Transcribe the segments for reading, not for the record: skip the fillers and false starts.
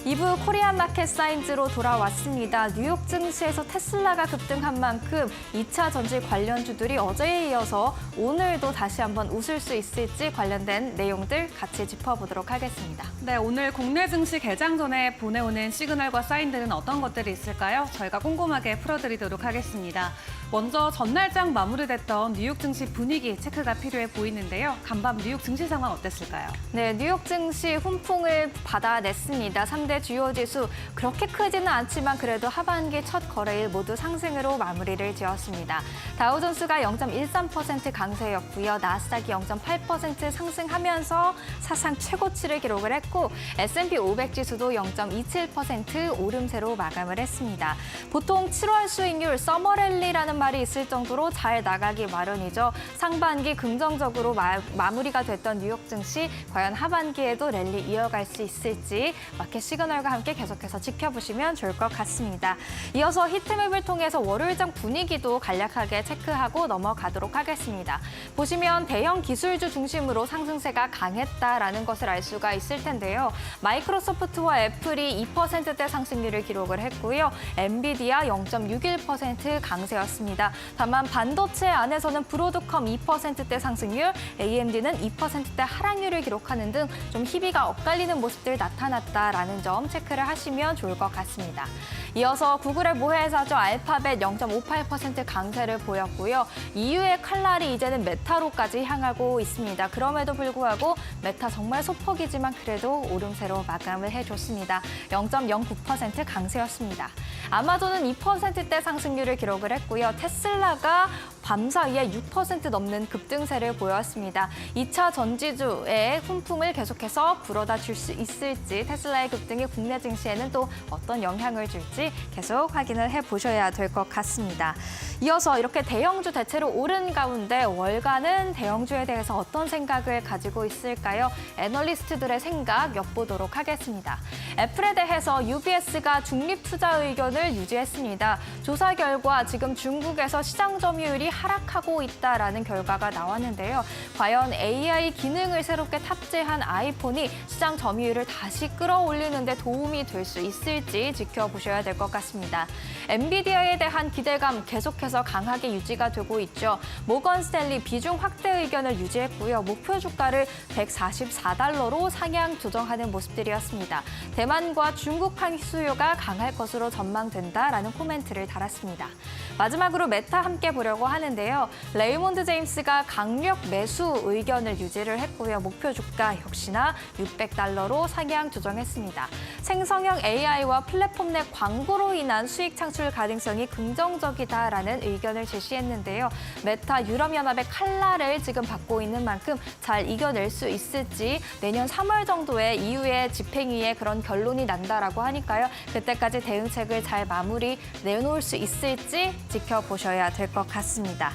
2부 코리안 마켓 사인즈로 돌아왔습니다. 뉴욕 증시에서 테슬라가 급등한 만큼 2차 전지 관련주들이 어제에 이어서 오늘도 다시 한번 웃을 수 있을지 관련된 내용들 같이 짚어보도록 하겠습니다. 네, 오늘 국내 증시 개장 전에 보내오는 시그널과 사인들은 어떤 것들이 있을까요? 저희가 꼼꼼하게 풀어드리도록 하겠습니다. 먼저 전날장 마무리됐던 뉴욕 증시 분위기 체크가 필요해 보이는데요. 간밤 뉴욕 증시 상황 어땠을까요? 네, 뉴욕 증시 훈풍을 받아냈습니다. 3대 주요 지수 그렇게 크지는 않지만 그래도 하반기 첫 거래일 모두 상승으로 마무리를 지었습니다. 다우존스가 0.13% 강세였고요. 나스닥이 0.8% 상승하면서 사상 최고치를 기록을 했고 S&P 500 지수도 0.27% 오름세로 마감을 했습니다. 보통 7월 수익률 서머랠리라는 말이 있을 정도로 잘 나가기 마련이죠. 상반기 긍정적으로 마무리가 됐던 뉴욕 증시 과연 하반기에도 랠리 이어갈 수 있을지 마켓 시그널과 함께 계속해서 지켜보시면 좋을 것 같습니다. 이어서 히트맵을 통해서 월요일장 분위기도 간략하게 체크하고 넘어가도록 하겠습니다. 보시면 대형 기술주 중심으로 상승세가 강했다라는 것을 알 수가 있을 텐데요. 마이크로소프트와 애플이 2%대 상승률을 기록을 했고요. 엔비디아 0.61% 강세였습니다. 다만 반도체 안에서는 브로드컴 2%대 상승률, AMD는 2%대 하락률을 기록하는 등 좀 희비가 엇갈리는 모습들 나타났다라는 점 체크를 하시면 좋을 것 같습니다. 이어서 구글의 모회사죠. 알파벳 0.58% 강세를 보였고요. EU의 칼날이 이제는 메타로까지 향하고 있습니다. 그럼에도 불구하고 메타 정말 소폭이지만 그래도 오름세로 마감을 해줬습니다. 0.09% 강세였습니다. 아마존은 2%대 상승률을 기록을 했고요. 테슬라가 밤사이에 6% 넘는 급등세를 보였습니다. 2차 전지주의 훈풍을 계속해서 불어다 줄 수 있을지 테슬라의 급등이 국내 증시에는 또 어떤 영향을 줄지 계속 확인을 해보셔야 될 것 같습니다. 이어서 이렇게 대형주 대체로 오른 가운데 월가는 대형주에 대해서 어떤 생각을 가지고 있을까요? 애널리스트들의 생각 엿보도록 하겠습니다. 애플에 대해서 UBS가 중립 투자 의견을 유지했습니다. 조사 결과 지금 중국에서 시장 점유율이 하락하고 있다라는 결과가 나왔는데요. 과연 AI 기능을 새롭게 탑재한 아이폰이 시장 점유율을 다시 끌어올리는 데 도움이 될 수 있을지 지켜보셔야 될 것 같습니다. 엔비디아에 대한 기대감 계속해서 강하게 유지가 되고 있죠. 모건 스탠리 비중 확대 의견을 유지했고요. 목표 주가를 144달러로 상향 조정하는 모습들이었습니다. 대만과 중국 항 수요가 강할 것으로 전망된다라는 코멘트를 달았습니다. 마지막으로 메타 함께 보려고 하는데요. 레이몬드 제임스가 강력 매수 의견을 유지를 했고요. 목표 주가 역시나 600달러로 상향 조정했습니다. 생성형 AI와 플랫폼 내 광고로 인한 수익 창출 가능성이 긍정적이다라는 의견을 제시했는데요. 메타 유럽연합의 칼날을 지금 받고 있는 만큼 잘 이겨낼 수 있을지 내년 3월 정도에 EU의 집행위에 그런 결론이 난다라고 하니까요. 그때까지 대응책을 잘 마무리 내놓을 수 있을지 지켜보셔야 될 것 같습니다.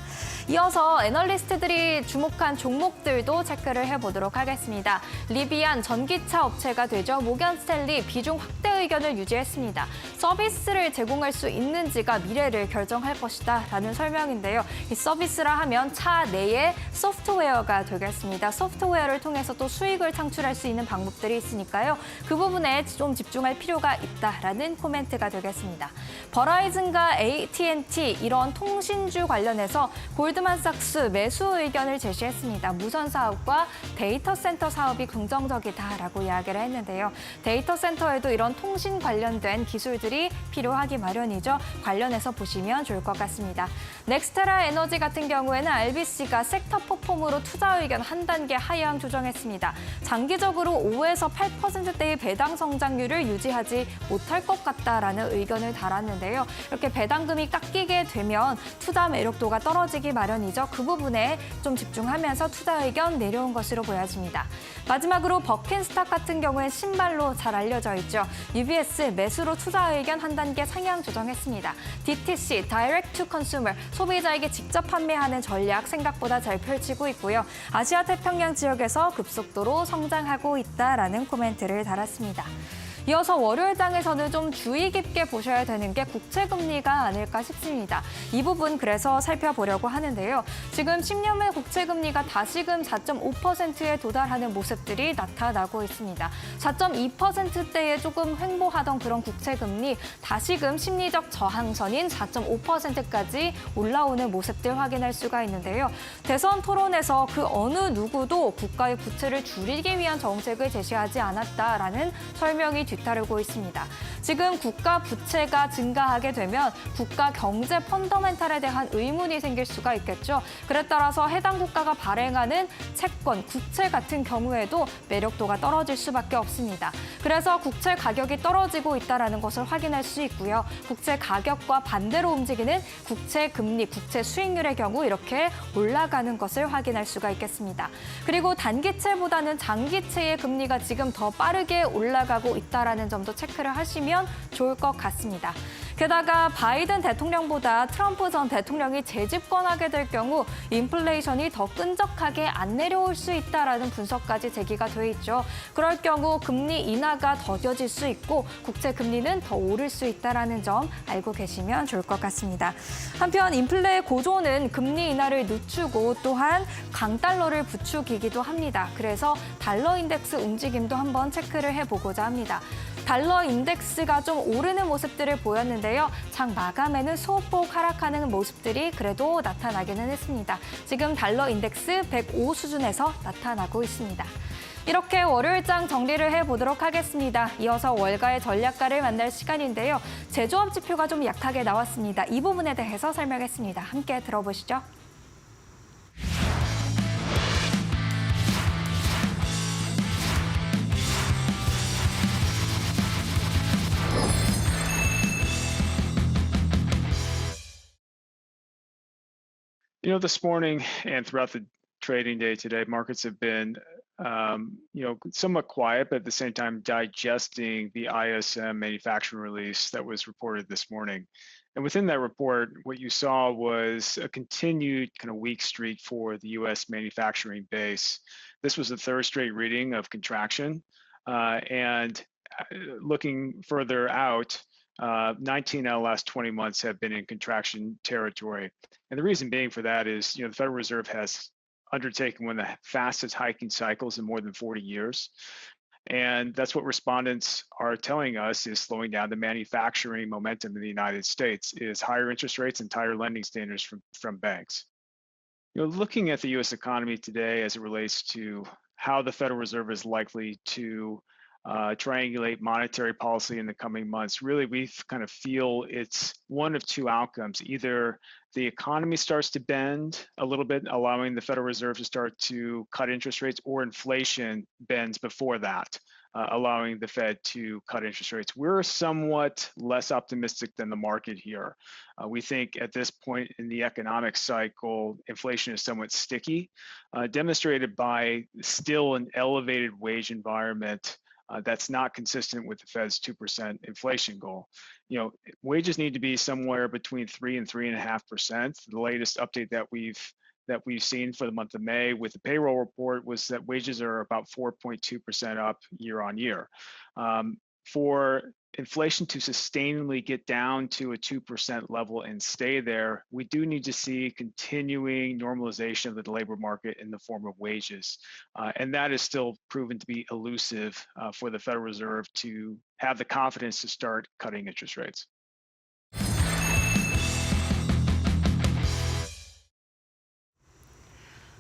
이어서 애널리스트들이 주목한 종목들도 체크를 해보도록 하겠습니다. 리비안 전기차 업체가 되죠. 모건 스탠리 비중 확대 의견을 유지했습니다. 서비스를 제공할 수 있는지가 미래를 결정할 것이다 라는 설명인데요. 이 서비스라 하면 차 내에 소프트웨어가 되겠습니다. 소프트웨어를 통해서 또 수익을 창출할 수 있는 방법들이 있으니까요. 그 부분에 좀 집중할 필요가 있다라는 코멘트가 되겠습니다. 버라이즌과 AT&T 이런 통신주 관련해서 골드만삭스 매수 의견을 제시했습니다. 무선 사업과 데이터 센터 사업이 긍정적이다라고 이야기를 했는데요. 데이터 센터에도 이런 통신 관련된 기술들이 필요하기 마련이죠. 관련해서 보시면 좋을 것 같습니다. 넥스테라 에너지 같은 경우에는 RBC가 섹터 퍼폼으로 투자 의견 한 단계 하향 조정했습니다. 장기적으로 5에서 8%대의 배당 성장률을 유지하지 못할 것 같다라는 의견을 달았는데요. 이렇게 배당금이 깎이게 되면 투자 매력도가 떨어지기 마련이죠. 그 부분에 좀 집중하면서 투자 의견 내려온 것으로 보여집니다. 마지막으로 버킨스탁 같은 경우엔 신발로 잘 알려져 있죠. UBS 매수로 투자 의견 한 단계 상향 조정했습니다. DTC, Direct to Consumer, 소비자에게 직접 판매하는 전략 생각보다 잘 펼치고 있고요. 아시아 태평양 지역에서 급속도로 성장하고 있다라는 코멘트를 달았습니다. 이어서 월요일장에서는 좀 주의 깊게 보셔야 되는 게 국채금리가 아닐까 싶습니다. 이 부분 그래서 살펴보려고 하는데요. 지금 10년물 국채금리가 다시금 4.5%에 도달하는 모습들이 나타나고 있습니다. 4.2%대에 조금 횡보하던 그런 국채금리 다시금 심리적 저항선인 4.5%까지 올라오는 모습들 확인할 수가 있는데요. 대선 토론에서 그 어느 누구도 국가의 부채를 줄이기 위한 정책을 제시하지 않았다라는 설명이 뒤따르고 있습니다. 지금 국가 부채가 증가하게 되면 국가 경제 펀더멘탈에 대한 의문이 생길 수가 있겠죠. 그에 따라서 해당 국가가 발행하는 채권, 국채 같은 경우에도 매력도가 떨어질 수밖에 없습니다. 그래서 국채 가격이 떨어지고 있다는 것을 확인할 수 있고요. 국채 가격과 반대로 움직이는 국채 금리, 국채 수익률의 경우 이렇게 올라가는 것을 확인할 수가 있겠습니다. 그리고 단기채보다는 장기채의 금리가 지금 더 빠르게 올라가고 있다는 점도 체크를 하시면 좋을 것 같습니다. 게다가 바이든 대통령보다 트럼프 전 대통령이 재집권하게 될 경우 인플레이션이 더 끈적하게 안 내려올 수 있다라는 분석까지 제기가 돼 있죠. 그럴 경우 금리 인하가 더뎌질 수 있고 국채 금리는 더 오를 수 있다라는 점 알고 계시면 좋을 것 같습니다. 한편 인플레의 고조는 금리 인하를 늦추고 또한 강달러를 부추기기도 합니다. 그래서 달러 인덱스 움직임도 한번 체크를 해보고자 합니다. 달러 인덱스가 좀 오르는 모습들을 보였는데요. 장 마감에는 소폭 하락하는 모습들이 그래도 나타나기는 했습니다. 지금 달러 인덱스 105 수준에서 나타나고 있습니다. 이렇게 월요일장 정리를 해보도록 하겠습니다. 이어서 월가의 전략가를 만날 시간인데요. 제조업 지표가 좀 약하게 나왔습니다. 이 부분에 대해서 설명했습니다. 함께 들어보시죠. This morning and throughout the trading day today, markets have been, somewhat quiet, but at the same time digesting the ISM manufacturing release that was reported this morning. And within that report, what you saw was a continued kind of weak streak for the U.S. manufacturing base. This was the third straight reading of contraction, and looking further out, 19 out of the last 20 months have been in contraction territory. And the reason being for that is, the Federal Reserve has undertaken one of the fastest hiking cycles in more than 40 years. And that's what respondents are telling us is slowing down the manufacturing momentum in the United States is higher interest rates and tighter lending standards from banks. Looking at the U.S. economy today as it relates to how the Federal Reserve is likely to triangulate monetary policy in the coming months, really we kind of feel it's one of two outcomes. Either the economy starts to bend a little bit, allowing the Federal Reserve to start to cut interest rates, or inflation bends before that, allowing the Fed to cut interest rates. We're somewhat less optimistic than the market here. We think at this point in the economic cycle, inflation is somewhat sticky, demonstrated by still an elevated wage environment that's not consistent with the Fed's 2% inflation goal. Wages need to be somewhere between 3 and 3.5%. The latest update that we've seen for the month of May with the payroll report was that wages are about 4.2% up year on year. For inflation to sustainably get down to a 2% level and stay there, we do need to see continuing normalization of the labor market in the form of wages. And that is still proven to be elusive for the Federal Reserve to have the confidence to start cutting interest rates.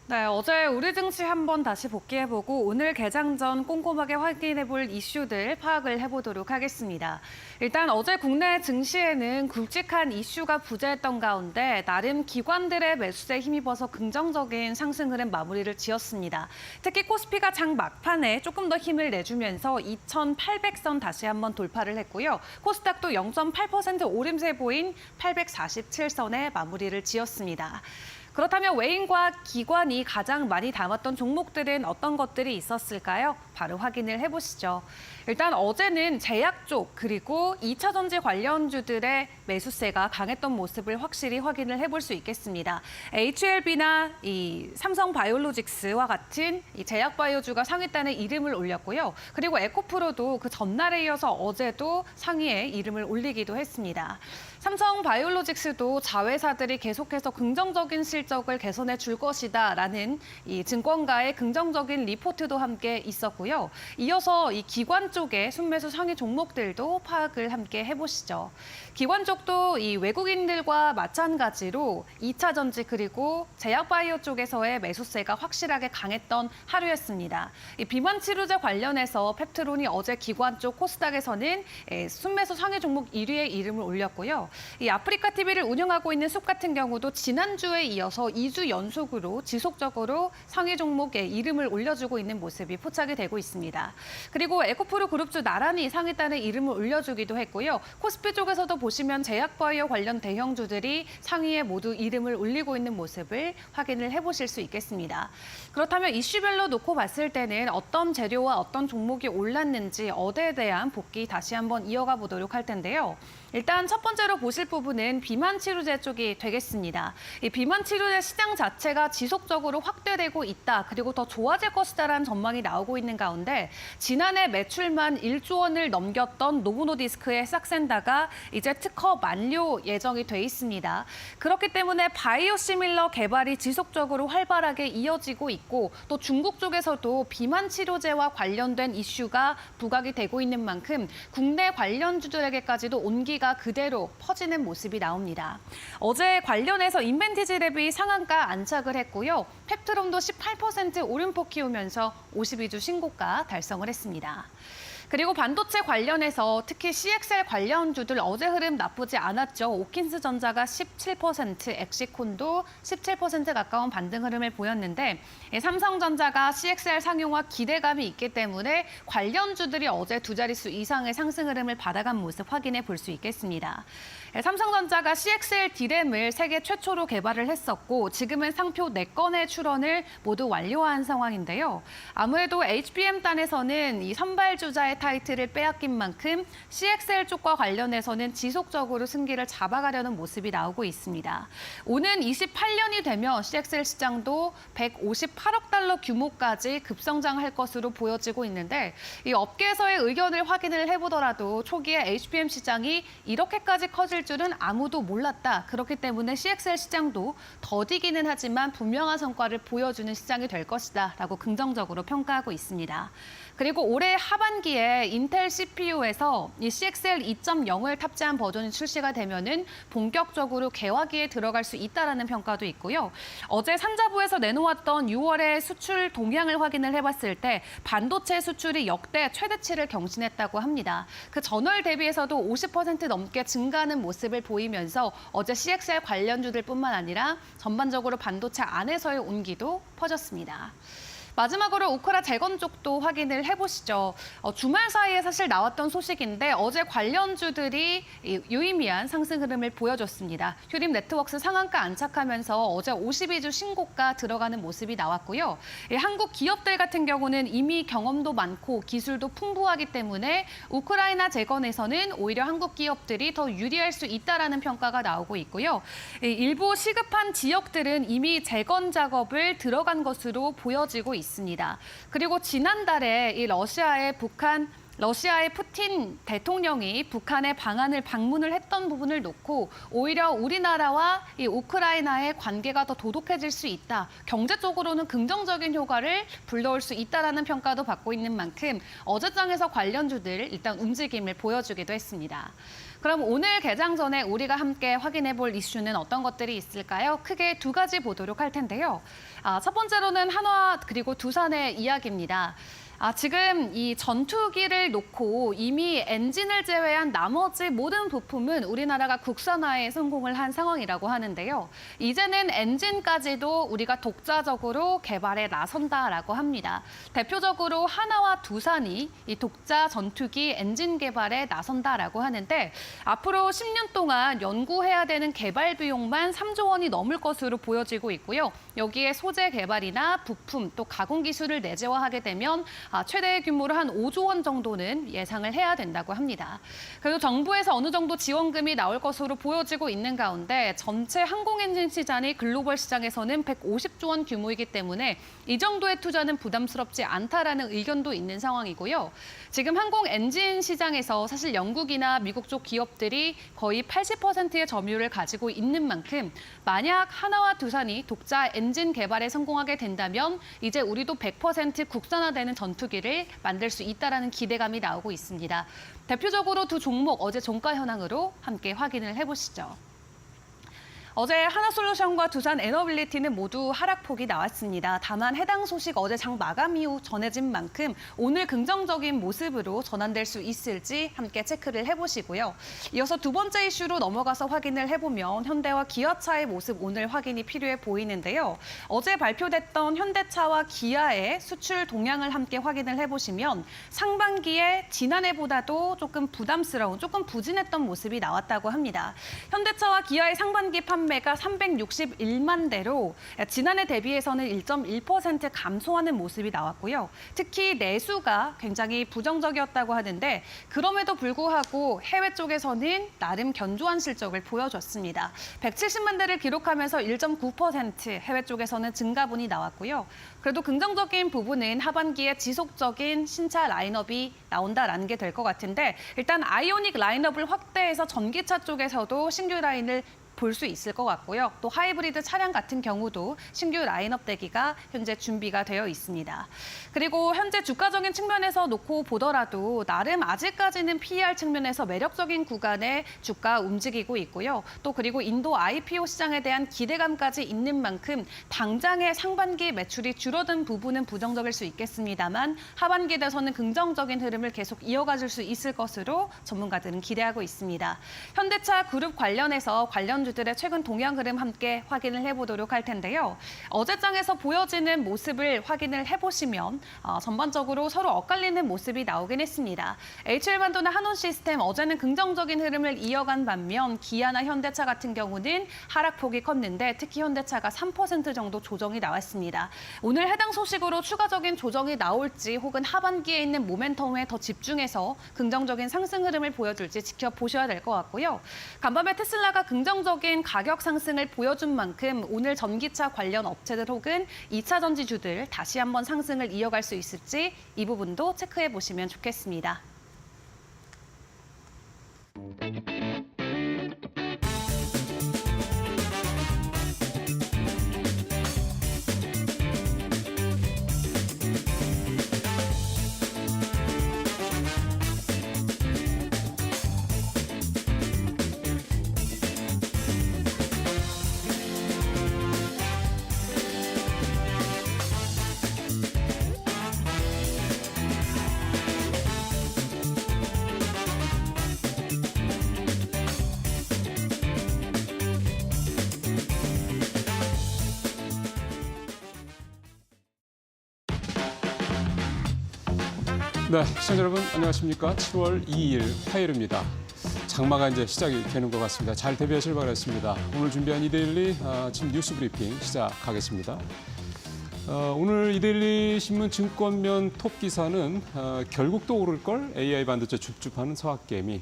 네, 어제 우리 증시 한번 다시 복귀해보고 오늘 개장 전 꼼꼼하게 확인해볼 이슈들 파악을 해보도록 하겠습니다. 일단 어제 국내 증시에는 굵직한 이슈가 부재했던 가운데 나름 기관들의 매수세에 힘입어서 긍정적인 상승 흐름 마무리를 지었습니다. 특히 코스피가 장 막판에 조금 더 힘을 내주면서 2,800선 다시 한번 돌파를 했고요. 코스닥도 0.8% 오름세 보인 847선에 마무리를 지었습니다. 그렇다면 외인과 기관이 가장 많이 담았던 종목들은 어떤 것들이 있었을까요? 바로 확인을 해보시죠. 일단 어제는 제약 쪽 그리고 2차 전지 관련주들의 매수세가 강했던 모습을 확실히 확인을 해볼 수 있겠습니다. HLB나 이 삼성 바이오로직스와 같은 이 제약 바이오주가 상위단에 이름을 올렸고요. 그리고 에코프로도 그 전날에 이어서 어제도 상위에 이름을 올리기도 했습니다. 삼성 바이오로직스도 자회사들이 계속해서 긍정적인 실적을 개선해 줄 것이다라는 이 증권가의 긍정적인 리포트도 함께 있었고요. 이어서 이 기관 쪽의 순매수 상위 종목들도 파악을 함께 해보시죠. 기관 쪽도 이 외국인들과 마찬가지로 2차 전지 그리고 제약 바이오 쪽에서의 매수세가 확실하게 강했던 하루였습니다. 이 비만 치료제 관련해서 펩트론이 어제 기관 쪽 코스닥에서는 순매수 상위 종목 1위에 이름을 올렸고요. 이 아프리카 TV를 운영하고 있는 숲 같은 경우도 지난주에 이어서 2주 연속으로 지속적으로 상위 종목에 이름을 올려주고 있는 모습이 포착이 되고 있습니다. 그리고 에코프로 그룹주 나란히 상위단에 이름을 올려주기도 했고요. 코스피 쪽에서도 보시면 제약바이오 관련 대형주들이 상위에 모두 이름을 올리고 있는 모습을 확인을 해보실 수 있겠습니다. 그렇다면 이슈별로 놓고 봤을 때는 어떤 재료와 어떤 종목이 올랐는지 어제에 대한 복귀 다시 한번 이어가 보도록 할 텐데요. 일단 첫 번째로 보실 부분은 비만 치료제 쪽이 되겠습니다. 이 비만 치료제 시장 자체가 지속적으로 확대되고 있다. 그리고 더 좋아질 것이다라는 전망이 나오고 있는 가운데 지난해 매출만 1조 원을 넘겼던 노보노디스크의 싹센다가 이제 특허 만료 예정이 돼 있습니다. 그렇기 때문에 바이오시밀러 개발이 지속적으로 활발하게 이어지고 있고 또 중국 쪽에서도 비만 치료제와 관련된 이슈가 부각이 되고 있는 만큼 국내 관련주들에게까지도 온기가 그대로 퍼지는 모습이 나옵니다. 어제 관련해서 인벤티지랩이 상한가 안착을 했고요. 펩트론도 18% 오름폭 키우면서 52주 신고가 달성을 했습니다. 그리고 반도체 관련해서 특히 CXL 관련주들 어제 흐름 나쁘지 않았죠. 오킨스 전자가 17%, 엑시콘도 17% 가까운 반등 흐름을 보였는데 삼성전자가 CXL 상용화 기대감이 있기 때문에 관련주들이 어제 두 자릿수 이상의 상승 흐름을 받아간 모습 확인해 볼 수 있겠습니다. 삼성전자가 CXL D램을 세계 최초로 개발을 했었고 지금은 상표 4건의 출원을 모두 완료한 상황인데요. 아무래도 HBM단에서는 이 선발주자의 타이틀을 빼앗긴 만큼 CXL 쪽과 관련해서는 지속적으로 승기를 잡아가려는 모습이 나오고 있습니다. 오는 28년이 되면 CXL 시장도 158억 달러 규모까지 급성장할 것으로 보여지고 있는데 이 업계에서의 의견을 확인을 해보더라도 초기에 HBM 시장이 이렇게까지 커질 줄은 아무도 몰랐다. 그렇기 때문에 CXL 시장도 더디기는 하지만 분명한 성과를 보여주는 시장이 될 것이다 라고 긍정적으로 평가하고 있습니다. 그리고 올해 하반기에 인텔 CPU에서 이 CXL 2.0을 탑재한 버전이 출시가 되면은 본격적으로 개화기에 들어갈 수 있다라는 평가도 있고요. 어제 산자부에서 내놓았던 6월의 수출 동향을 확인을 해봤을 때 반도체 수출이 역대 최대치를 경신했다고 합니다. 그 전월 대비해서도 50% 넘게 증가하는 모습을 보이면서 어제 CXL 관련주들뿐만 아니라 전반적으로 반도체 안에서의 온기도 퍼졌습니다. 마지막으로 우크라 재건 쪽도 확인을 해보시죠. 주말 사이에 사실 나왔던 소식인데 어제 관련주들이 유의미한 상승 흐름을 보여줬습니다. 휴림 네트워크스 상한가 안착하면서 어제 52주 신고가 들어가는 모습이 나왔고요. 한국 기업들 같은 경우는 이미 경험도 많고 기술도 풍부하기 때문에 우크라이나 재건에서는 오히려 한국 기업들이 더 유리할 수 있다라는 평가가 나오고 있고요. 일부 시급한 지역들은 이미 재건 작업을 들어간 것으로 보여지고 있습니다. 그리고 지난달에 이 러시아의 푸틴 대통령이 북한의 방한을 방문을 했던 부분을 놓고 오히려 우리나라와 이 우크라이나의 관계가 더 도독해질 수 있다. 경제적으로는 긍정적인 효과를 불러올 수 있다라는 평가도 받고 있는 만큼 어제장에서 관련주들 일단 움직임을 보여주기도 했습니다. 그럼 오늘 개장 전에 우리가 함께 확인해 볼 이슈는 어떤 것들이 있을까요? 크게 두 가지 보도록 할 텐데요. 첫 번째로는 한화 그리고 두산의 이야기입니다. 지금 이 전투기를 놓고 이미 엔진을 제외한 나머지 모든 부품은 우리나라가 국산화에 성공을 한 상황이라고 하는데요. 이제는 엔진까지도 우리가 독자적으로 개발에 나선다라고 합니다. 대표적으로 하나와 두산이 이 독자 전투기 엔진 개발에 나선다라고 하는데 앞으로 10년 동안 연구해야 되는 개발 비용만 3조 원이 넘을 것으로 보여지고 있고요. 여기에 소재 개발이나 부품 또 가공 기술을 내재화하게 되면 최대 규모로 한 5조 원 정도는 예상을 해야 된다고 합니다. 그래도 정부에서 어느 정도 지원금이 나올 것으로 보여지고 있는 가운데 전체 항공엔진 시장이 글로벌 시장에서는 150조 원 규모이기 때문에 이 정도의 투자는 부담스럽지 않다라는 의견도 있는 상황이고요. 지금 항공엔진 시장에서 사실 영국이나 미국 쪽 기업들이 거의 80%의 점유율을 가지고 있는 만큼 만약 하나와 두산이 독자 엔진 개발에 성공하게 된다면 이제 우리도 100% 국산화되는 전투기를 만들 수 있다라는 기대감이 나오고 있습니다. 대표적으로 두 종목 어제 종가 현황으로 함께 확인을 해보시죠. 어제 하나솔루션과 두산 에너빌리티는 모두 하락폭이 나왔습니다. 다만 해당 소식 어제 장 마감 이후 전해진 만큼 오늘 긍정적인 모습으로 전환될 수 있을지 함께 체크를 해보시고요. 이어서 두 번째 이슈로 넘어가서 확인을 해보면 현대와 기아차의 모습 오늘 확인이 필요해 보이는데요. 어제 발표됐던 현대차와 기아의 수출 동향을 함께 확인을 해보시면 상반기에 지난해보다도 조금 부담스러운, 조금 부진했던 모습이 나왔다고 합니다. 현대차와 기아의 상반기 판매가 361만 대로 지난해 대비해서는 1.1% 감소하는 모습이 나왔고요. 특히 내수가 굉장히 부정적이었다고 하는데 그럼에도 불구하고 해외 쪽에서는 나름 견조한 실적을 보여줬습니다. 170만 대를 기록하면서 1.9% 해외 쪽에서는 증가분이 나왔고요. 그래도 긍정적인 부분은 하반기에 지속적인 신차 라인업이 나온다라는 게 될 것 같은데 일단 아이오닉 라인업을 확대해서 전기차 쪽에서도 신규 라인을 볼 수 있을 것 같고요. 또 하이브리드 차량 같은 경우도 신규 라인업 대기가 현재 준비가 되어 있습니다. 그리고 현재 주가적인 측면에서 놓고 보더라도 나름 아직까지는 PER 측면에서 매력적인 구간에 주가 움직이고 있고요. 또 그리고 인도 IPO 시장에 대한 기대감까지 있는 만큼 당장의 상반기 매출이 줄어든 부분은 부정적일 수 있겠습니다만 하반기에 대해서는 긍정적인 흐름을 계속 이어가줄 수 있을 것으로 전문가들은 기대하고 있습니다. 현대차 그룹 관련해서 관련주들의 최근 동향 흐름 함께 확인을 해보도록 할 텐데요. 어제장에서 보여지는 모습을 확인을 해보시면 전반적으로 서로 엇갈리는 모습이 나오긴 했습니다. HL반도나 한온시스템 어제는 긍정적인 흐름을 이어간 반면 기아나 현대차 같은 경우는 하락폭이 컸는데 특히 현대차가 3% 정도 조정이 나왔습니다. 오늘 해당 소식으로 추가적인 조정이 나올지 혹은 하반기에 있는 모멘텀에 더 집중해서 긍정적인 상승 흐름을 보여줄지 지켜보셔야 될 것 같고요. 간밤에 테슬라가 긍정적인 가격 상승을 보여준 만큼 오늘 전기차 관련 업체들 혹은 2차 전지주들 다시 한번 상승을 이어갈 수 있을지 이 부분도 체크해 보시면 좋겠습니다. 네, 시청자 여러분 안녕하십니까? 7월 2일 화요일입니다. 장마가 이제 시작이 되는 것 같습니다. 잘 대비하실 바라겠습니다. 오늘 준비한 이데일리 아침 뉴스 브리핑 시작하겠습니다. 오늘 이데일리 신문 증권면 톱 기사는 결국 또 오를 걸 AI 반도체 줍줍하는 서학개미.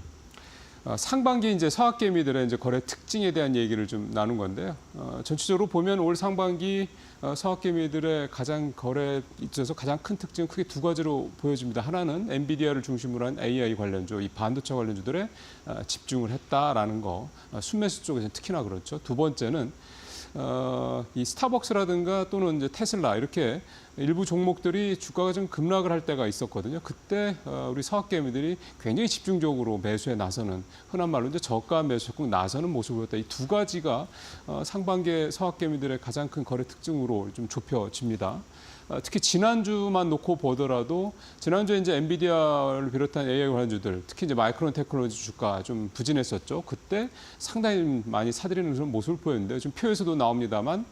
상반기 이제 서학개미들의 이제 거래 특징에 대한 얘기를 좀 나눈 건데요. 전체적으로 보면 올 상반기 서학개미들의 가장 거래에 있어서 가장 큰 특징은 크게 두 가지로 보여집니다. 하나는 엔비디아를 중심으로 한 AI 관련주, 이 반도체 관련주들에 집중을 했다라는 거, 순매수 쪽에서는 특히나 그렇죠. 두 번째는 이 스타벅스라든가 또는 이제 테슬라 이렇게 일부 종목들이 주가가 좀 급락을 할 때가 있었거든요. 그때 우리 서학개미들이 굉장히 집중적으로 매수에 나서는 흔한 말로 이제 저가 매수에 꼭 나서는 모습을 보였다. 이 두 가지가 상반기에 서학개미들의 가장 큰 거래 특징으로 좀 좁혀집니다. 특히 지난주만 놓고 보더라도 지난주에 이제 엔비디아를 비롯한 AI 관련주들, 특히 이제 마이크론 테크놀로지 주가 좀 부진했었죠. 그때 상당히 많이 사들이는 그런 모습을 보였는데 지금 표에서도 나옵니다만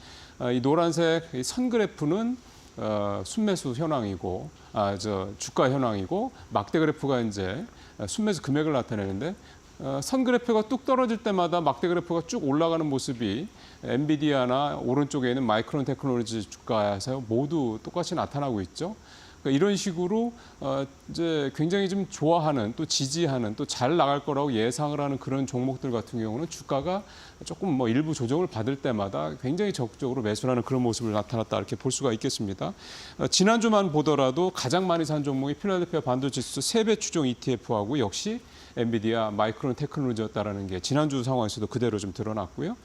이 노란색 이 선 그래프는 순매수 현황이고, 주가 현황이고 막대 그래프가 이제 순매수 금액을 나타내는데. 선 그래프가 뚝 떨어질 때마다 막대 그래프가 쭉 올라가는 모습이 엔비디아나 오른쪽에 있는 마이크론 테크놀로지 주가에서 모두 똑같이 나타나고 있죠. 그러니까 이런 식으로 이제 굉장히 좀 좋아하는 또 지지하는 또 잘 나갈 거라고 예상을 하는 그런 종목들 같은 경우는 주가가 조금 뭐 일부 조정을 받을 때마다 굉장히 적극적으로 매수하는 그런 모습을 나타났다 이렇게 볼 수가 있겠습니다. 지난주만 보더라도 가장 많이 산 종목이 필라델피아 반도체 지수 3배 추종 ETF하고 역시 엔비디아, 마이크론 테크놀로지였다라는 게 지난주 상황에서도 그대로 좀 드러났고요.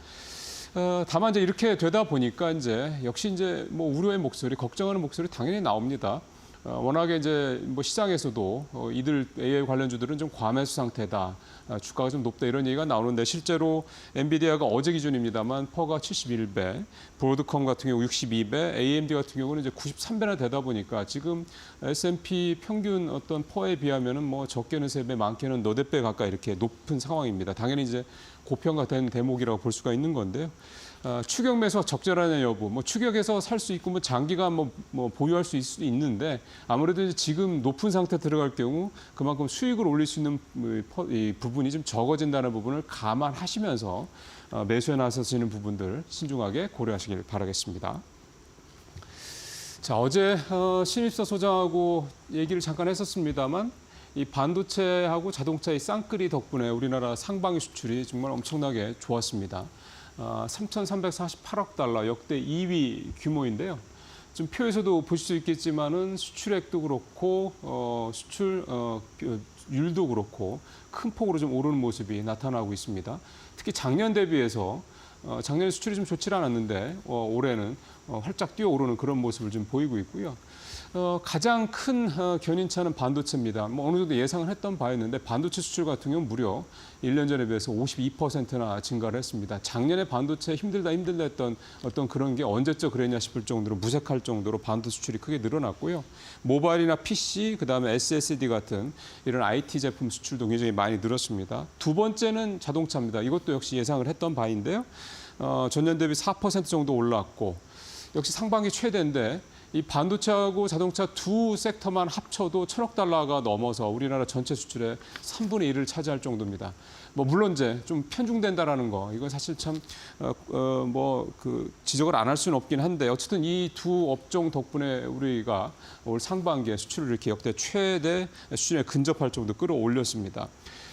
다만 이제 이렇게 되다 보니까 이제 역시 이제 뭐 우려의 목소리, 걱정하는 목소리 당연히 나옵니다. 워낙에 이제 뭐 시장에서도 이들 AI 관련주들은 좀 과매수 상태다, 주가가 좀 높다 이런 얘기가 나오는데 실제로 엔비디아가 어제 기준입니다만 퍼가 71배, 브로드컴 같은 경우 62배, AMD 같은 경우는 이제 93배나 되다 보니까 지금 S&P 평균 어떤 퍼에 비하면은 뭐 적게는 3배, 많게는 너댓 배 가까이 이렇게 높은 상황입니다. 당연히 이제 고평가된 대목이라고 볼 수가 있는 건데요. 추격 매수 적절하냐 여부, 뭐 추격해서 살 수 있고 뭐 장기간 뭐 보유할 수 있는데 아무래도 이제 지금 높은 상태 들어갈 경우 그만큼 수익을 올릴 수 있는 이 부분이 좀 적어진다는 부분을 감안하시면서 매수에 나서시는 부분들 신중하게 고려하시길 바라겠습니다. 자, 어제 신입사 소장하고 얘기를 잠깐 했었습니다만 이 반도체하고 자동차의 쌍끌이 덕분에 우리나라 상반기 수출이 정말 엄청나게 좋았습니다. 3,348억 달러 역대 2위 규모인데요. 좀 표에서도 보실 수 있겠지만은 수출액도 그렇고 수출률도 그렇고 큰 폭으로 좀 오르는 모습이 나타나고 있습니다. 특히 작년 대비해서 작년 수출이 좀 좋지 않았는데 올해는 활짝 뛰어오르는 그런 모습을 좀 보이고 있고요. 가장 큰 견인차는 반도체입니다. 뭐 어느 정도 예상을 했던 바였는데 반도체 수출 같은 경우는 무려 1년 전에 비해서 52%나 증가를 했습니다. 작년에 반도체 힘들다 했던 어떤 그런 게 언제적 그랬냐 싶을 정도로 무색할 정도로 반도체 수출이 크게 늘어났고요. 모바일이나 PC, 그다음에 SSD 같은 이런 IT 제품 수출도 굉장히 많이 늘었습니다. 두 번째는 자동차입니다. 이것도 역시 예상을 했던 바인데요. 전년 대비 4% 정도 올랐고 역시 상반기 최대인데 이 반도체하고 자동차 두 섹터만 합쳐도 1,000억 달러가 넘어서 우리나라 전체 수출의 3분의 1을 차지할 정도입니다. 뭐 물론 이제 좀 편중된다라는 거 이건 사실 참 지적을 안 할 수는 없긴 한데 어쨌든 이 두 업종 덕분에 우리가 올 상반기에 수출을 이렇게 역대 최대 수준에 근접할 정도 끌어올렸습니다.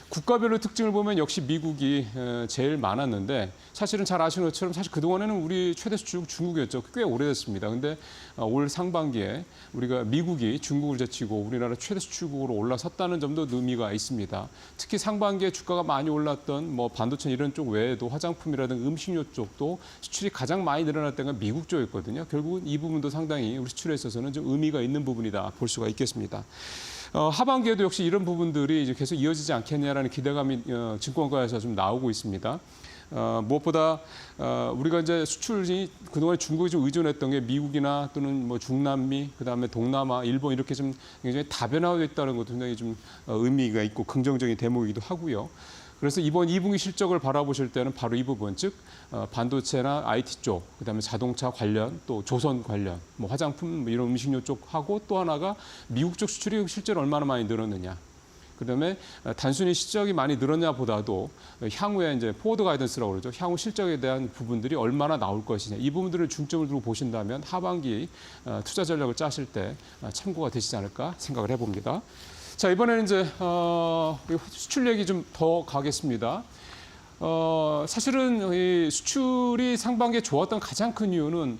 국가별로 특징을 보면 역시 미국이 제일 많았는데 사실은 잘 아시는 것처럼 사실 그동안에는 우리 최대 수출국 중국이었죠. 꽤 오래됐습니다. 근데 올 상반기에 우리가 미국이 중국을 제치고 우리나라 최대 수출국으로 올라섰다는 점도 의미가 있습니다. 특히 상반기에 주가가 많이 올랐던 뭐 반도체 이런 쪽 외에도 화장품이라든가 음식료 쪽도 수출이 가장 많이 늘어날 때가 미국 쪽이었거든요. 결국은 이 부분도 상당히 우리 수출에 있어서는 좀 의미가 있는 부분이다 볼 수가 있겠습니다. 하반기에도 역시 이런 부분들이 이제 계속 이어지지 않겠냐라는 기대감이 증권가에서 좀 나오고 있습니다. 무엇보다 우리가 이제 수출이 그동안 중국에 좀 의존했던 게 미국이나 또는 뭐 중남미, 그다음에 동남아, 일본 이렇게 좀 굉장히 다변화되어 있다는 것도 굉장히 좀 의미가 있고 긍정적인 대목이기도 하고요. 그래서 이번 2분기 실적을 바라보실 때는 바로 이 부분, 즉 반도체나 IT 쪽, 그다음에 자동차 관련, 또 조선 관련, 뭐 화장품 뭐 이런 음식료 쪽하고 또 하나가 미국 쪽 수출이 실제로 얼마나 많이 늘었느냐. 그다음에 단순히 실적이 많이 늘었냐 보다도 향후에 이제 포워드 가이던스라고 그러죠. 향후 실적에 대한 부분들이 얼마나 나올 것이냐. 이 부분들을 중점을 두고 보신다면 하반기 투자 전략을 짜실 때 참고가 되시지 않을까 생각을 해봅니다. 자, 이번에는 이제 수출 얘기 좀 더 가겠습니다. 사실은 이 수출이 상반기에 좋았던 가장 큰 이유는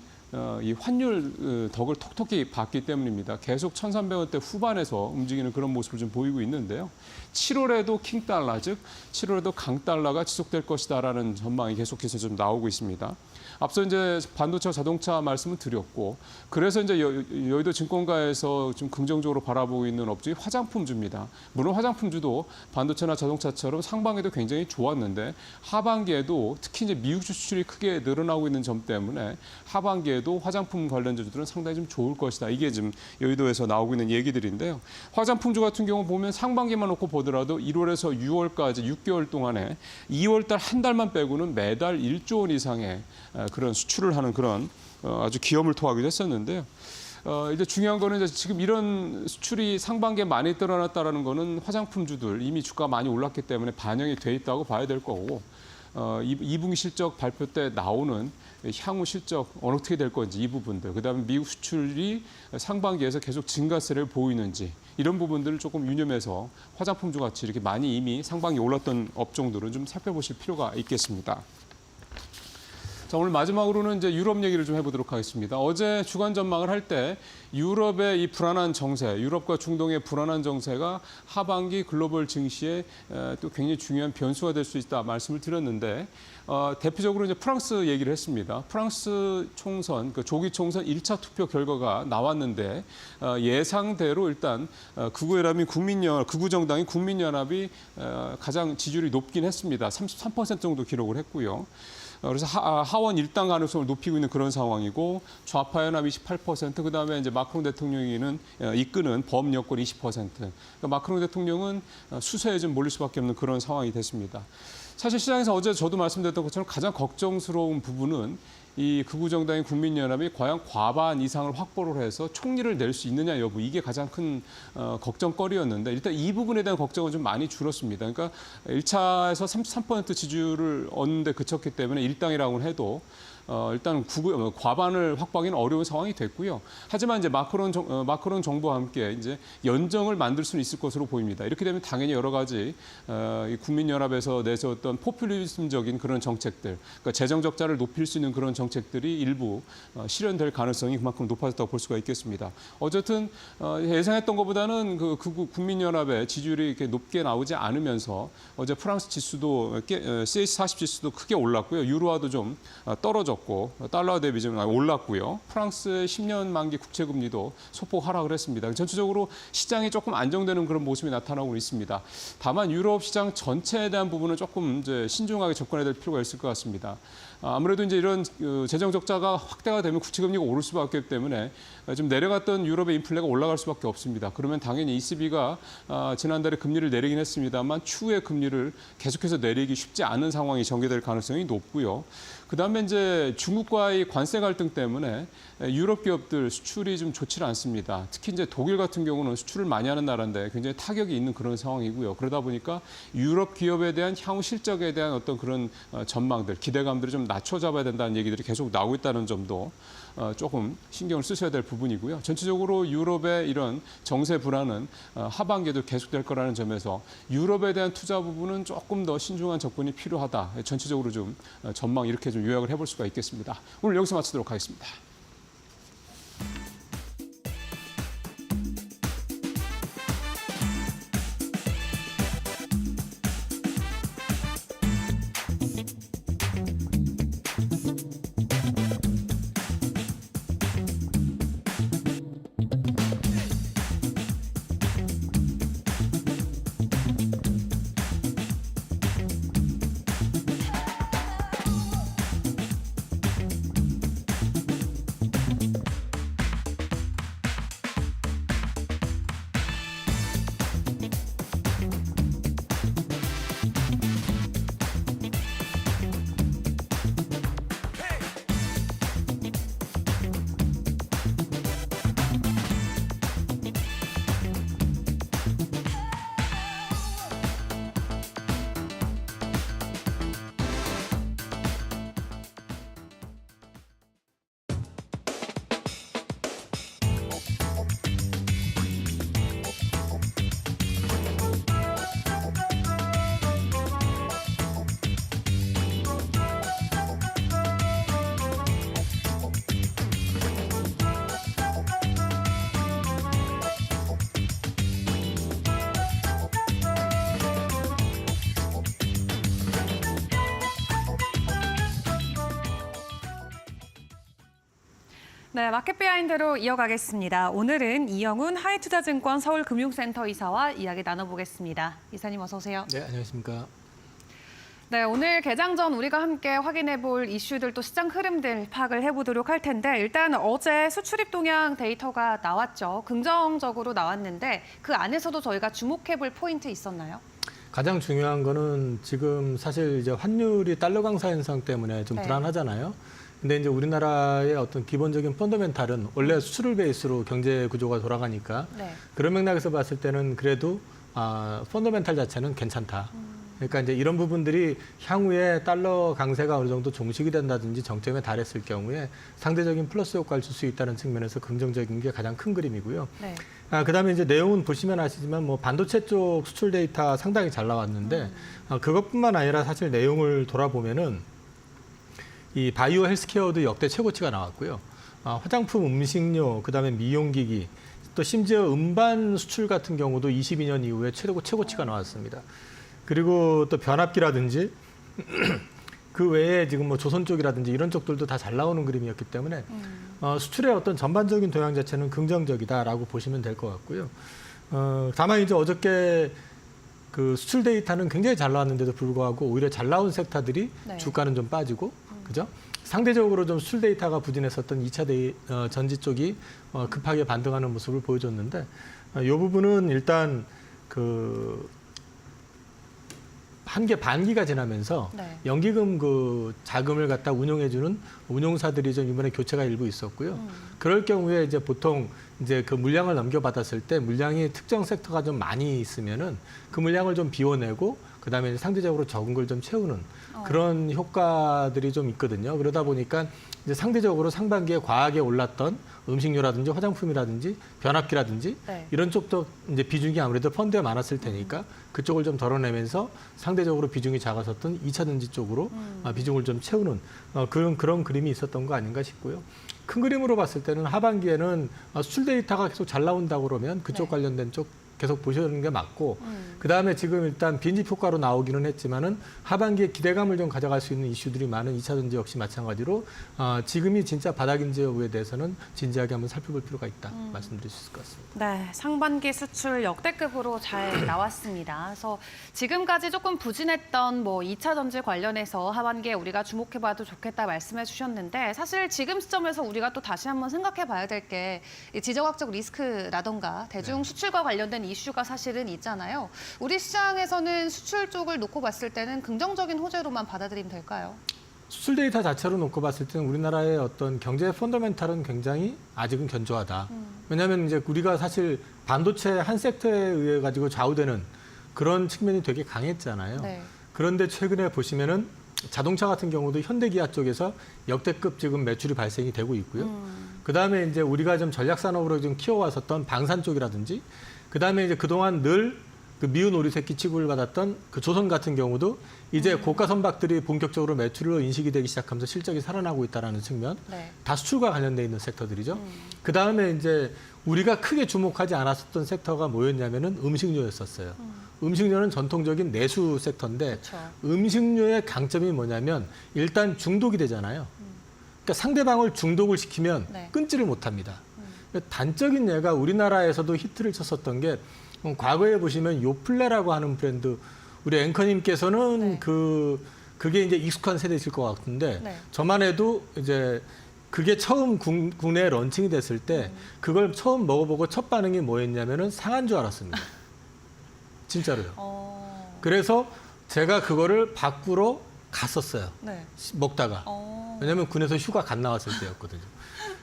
이 환율 덕을 톡톡히 봤기 때문입니다. 계속 1,300원대 후반에서 움직이는 그런 모습을 좀 보이고 있는데요. 7월에도 킹달러, 즉 7월에도 강달러가 지속될 것이다라는 전망이 계속해서 좀 나오고 있습니다. 앞서 이제 반도체 자동차 말씀을 드렸고, 그래서 이제 여의도 증권가에서 좀 긍정적으로 바라보고 있는 업종이 화장품주입니다. 물론 화장품주도 반도체나 자동차처럼 상반기에도 굉장히 좋았는데 하반기에도 특히 이제 미국 수출이 크게 늘어나고 있는 점 때문에 하반기에도 화장품 관련주들은 상당히 좀 좋을 것이다. 이게 지금 여의도에서 나오고 있는 얘기들인데요. 화장품주 같은 경우 보면 상반기만 놓고 보더라도 1월에서 6월까지 6개월 동안에 2월달 한 달만 빼고는 매달 1조 원 이상의 그런 수출을 하는 그런 아주 기염을 토하기도 했었는데요. 이제 중요한 거는 이제 지금 이런 수출이 상반기에 많이 늘어났다라는 거는 화장품주들 이미 주가가 많이 올랐기 때문에 반영이 돼 있다고 봐야 될 거고, 2분기 실적 발표 때 나오는 향후 실적 어떻게 될 건지 이 부분들, 그다음에 미국 수출이 상반기에서 계속 증가세를 보이는지 이런 부분들을 조금 유념해서 화장품주 같이 이렇게 많이 이미 상반기 올랐던 업종들은 좀 살펴보실 필요가 있겠습니다. 자, 오늘 마지막으로는 이제 유럽 얘기를 좀 해보도록 하겠습니다. 어제 주간 전망을 할 때 유럽의 이 불안한 정세, 유럽과 중동의 불안한 정세가 하반기 글로벌 증시에 또 굉장히 중요한 변수가 될 수 있다 말씀을 드렸는데 대표적으로 이제 프랑스 얘기를 했습니다. 프랑스 총선, 그 조기 총선 1차 투표 결과가 나왔는데 예상대로 일단 극우 정당인 국민연합이 가장 지지율이 높긴 했습니다. 33% 정도 기록을 했고요. 그래서 하원 일당 가능성을 높이고 있는 그런 상황이고 좌파 연합 28%, 그다음에 이제 마크롱 대통령이 이끄는 범 여권 20%. 그러니까 마크롱 대통령은 수세에 좀 몰릴 수밖에 없는 그런 상황이 됐습니다. 사실 시장에서 어제 저도 말씀드렸던 것처럼 가장 걱정스러운 부분은 이 극우 정당인 국민연합이 과연 과반 이상을 확보를 해서 총리를 낼 수 있느냐 여부, 이게 가장 큰 걱정거리였는데 일단 이 부분에 대한 걱정은 좀 많이 줄었습니다. 그러니까 1차에서 33% 지지율을 얻는데 그쳤기 때문에 일당이라고는 해도 일단 과반을 확보하기는 어려운 상황이 됐고요. 하지만 이제 마크롱 정부와 함께 이제 연정을 만들 수는 있을 것으로 보입니다. 이렇게 되면 당연히 여러 가지 국민연합에서 내세웠던 포퓰리즘적인 그런 정책들, 그러니까 재정 적자를 높일 수 있는 그런 정책들이 일부 실현될 가능성이 그만큼 높아졌다고 볼 수가 있겠습니다. 어쨌든 예상했던 것보다는 그 국민연합의 지지율이 이렇게 높게 나오지 않으면서 어제 프랑스 지수도 CAC40 지수도 크게 올랐고요. 유로화도 좀 떨어졌고 달러 대비 좀 올랐고요. 프랑스의 10년 만기 국채 금리도 소폭 하락을 했습니다. 전체적으로 시장이 조금 안정되는 그런 모습이 나타나고 있습니다. 다만 유럽 시장 전체에 대한 부분은 조금 이제 신중하게 접근해야 될 필요가 있을 것 같습니다. 아무래도 이제 이런 재정 적자가 확대가 되면 국채 금리가 오를 수밖에 없기 때문에 좀 내려갔던 유럽의 인플레가 올라갈 수밖에 없습니다. 그러면 당연히 ECB가 지난달에 금리를 내리긴 했습니다만 추후에 금리를 계속해서 내리기 쉽지 않은 상황이 전개될 가능성이 높고요. 그다음에 이제 중국과의 관세 갈등 때문에 유럽 기업들 수출이 좀 좋지 않습니다. 특히 이제 독일 같은 경우는 수출을 많이 하는 나라인데 굉장히 타격이 있는 그런 상황이고요. 그러다 보니까 유럽 기업에 대한 향후 실적에 대한 어떤 그런 전망들, 기대감들을 좀 낮춰 잡아야 된다는 얘기들이 계속 나오고 있다는 점도 조금 신경을 쓰셔야 될 부분이고요. 전체적으로 유럽의 이런 정세 불안은 하반기에도 계속될 거라는 점에서 유럽에 대한 투자 부분은 조금 더 신중한 접근이 필요하다. 전체적으로 좀 전망 이렇게 좀 요약을 해볼 수가 있겠습니다. 오늘 여기서 마치도록 하겠습니다. 네, 마켓 비하인드로 이어가겠습니다. 오늘은 이영훈 하이투자증권 서울금융센터 이사와 이야기 나눠보겠습니다. 이사님 어서 오세요. 네, 안녕하십니까. 네, 오늘 개장 전 우리가 함께 확인해볼 이슈들 또 시장 흐름들 파악을 해보도록 할 텐데 일단 어제 수출입 동향 데이터가 나왔죠. 긍정적으로 나왔는데 그 안에서도 저희가 주목해볼 포인트 있었나요? 가장 중요한 거는 지금 사실 이제 환율이 달러 강사 현상 때문에 좀 네. 불안하잖아요. 근데 이제 우리나라의 어떤 기본적인 펀더멘탈은 원래 수출을 베이스로 경제 구조가 돌아가니까 네. 그런 맥락에서 봤을 때는 그래도 펀더멘탈 자체는 괜찮다. 그러니까 이제 이런 부분들이 향후에 달러 강세가 어느 정도 종식이 된다든지 정점에 달했을 경우에 상대적인 플러스 효과를 줄 수 있다는 측면에서 긍정적인 게 가장 큰 그림이고요. 네. 그다음에 이제 내용은 보시면 아시지만 뭐 반도체 쪽 수출 데이터 상당히 잘 나왔는데 그것뿐만 아니라 사실 내용을 돌아보면은 이 바이오 헬스케어도 역대 최고치가 나왔고요. 화장품, 음식료, 그다음에 미용기기, 또 심지어 음반 수출 같은 경우도 22년 이후에 최고치가 나왔습니다. 그리고 또 변압기라든지 그 외에 지금 뭐 조선 쪽이라든지 이런 쪽들도 다 잘 나오는 그림이었기 때문에 수출의 어떤 전반적인 동향 자체는 긍정적이다라고 보시면 될 것 같고요. 다만 이제 어저께 그 수출 데이터는 굉장히 잘 나왔는데도 불구하고 오히려 잘 나온 섹터들이 네. 주가는 좀 빠지고, 그죠? 상대적으로 좀 수출 데이터가 부진했었던 2차 전지 쪽이 급하게 반등하는 모습을 보여줬는데, 이 부분은 일단 그 한 개 반기가 지나면서 네. 연기금 그 자금을 갖다 운용해주는 운용사들이 좀 이번에 교체가 일부 있었고요. 그럴 경우에 이제 보통 이제 그 물량을 넘겨받았을 때 물량이 특정 섹터가 좀 많이 있으면은 그 물량을 좀 비워내고 그다음에 상대적으로 적은 걸 좀 채우는 그런 효과들이 좀 있거든요. 그러다 보니까 이제 상대적으로 상반기에 과하게 올랐던 음식료라든지 화장품이라든지 변압기라든지 네. 이런 쪽도 이제 비중이 아무래도 펀드에 많았을 테니까 그쪽을 좀 덜어내면서 상대적으로 비중이 작았었던 2차 전지 쪽으로 비중을 좀 채우는 그런 그림이 있었던 거 아닌가 싶고요. 큰 그림으로 봤을 때는 하반기에는 수출 데이터가 계속 잘 나온다고 그러면 그쪽 네. 관련된 쪽 계속 보시는 게 맞고, 그다음에 지금 일단 빈집 효과로 나오기는 했지만은 하반기에 기대감을 좀 가져갈 수 있는 이슈들이 많은 2차 전지 역시 마찬가지로 지금이 진짜 바닥인지 여부에 대해서는 진지하게 한번 살펴볼 필요가 있다 말씀드릴 수 있을 것 같습니다. 네, 상반기 수출 역대급으로 잘 나왔습니다. 그래서 지금까지 조금 부진했던 뭐 2차 전지 관련해서 하반기에 우리가 주목해봐도 좋겠다 말씀해 주셨는데, 사실 지금 시점에서 우리가 또 다시 한번 생각해봐야 될 게 지정학적 리스크라던가 대중 수출과 관련된 이슈가 사실은 있잖아요. 우리 시장에서는 수출 쪽을 놓고 봤을 때는 긍정적인 호재로만 받아들이면 될까요? 수출 데이터 자체로 놓고 봤을 때는 우리나라의 어떤 경제 펀더멘탈은 굉장히 아직은 견조하다. 왜냐하면 이제 우리가 사실 반도체 한 섹터에 의해 가지고 좌우되는 그런 측면이 되게 강했잖아요. 네. 그런데 최근에 보시면은 자동차 같은 경우도 현대기아 쪽에서 역대급 지금 매출이 발생이 되고 있고요. 그 다음에 이제 우리가 좀 전략 산업으로 좀 키워왔었던 방산 쪽이라든지, 그 다음에 이제 그동안 늘 그 미운 오리 새끼 취급을 받았던 그 조선 같은 경우도 이제 고가 선박들이 본격적으로 매출로 인식이 되기 시작하면서 실적이 살아나고 있다라는 측면, 네. 다 수출과 관련돼 있는 섹터들이죠. 그 다음에 이제 우리가 크게 주목하지 않았었던 섹터가 뭐였냐면은 음식료였었어요. 음식료는 전통적인 내수 섹터인데 그렇죠. 음식료의 강점이 뭐냐면 일단 중독이 되잖아요. 그러니까 상대방을 중독을 시키면 네. 끊지를 끊지를 못합니다. 단적인 예가 우리나라에서도 히트를 쳤었던 게 과거에 보시면 요플레라고 하는 브랜드, 우리 앵커님께서는 네. 그게 이제 익숙한 세대이실 것 같은데 네. 저만 해도 이제 그게 처음 국내에 런칭이 됐을 때 그걸 처음 먹어보고 첫 반응이 뭐였냐면은 상한 줄 알았습니다. 진짜로요. 그래서 제가 그거를 밖으로 갔었어요. 네. 먹다가. 왜냐하면 군에서 휴가 갓 나왔을 때였거든요.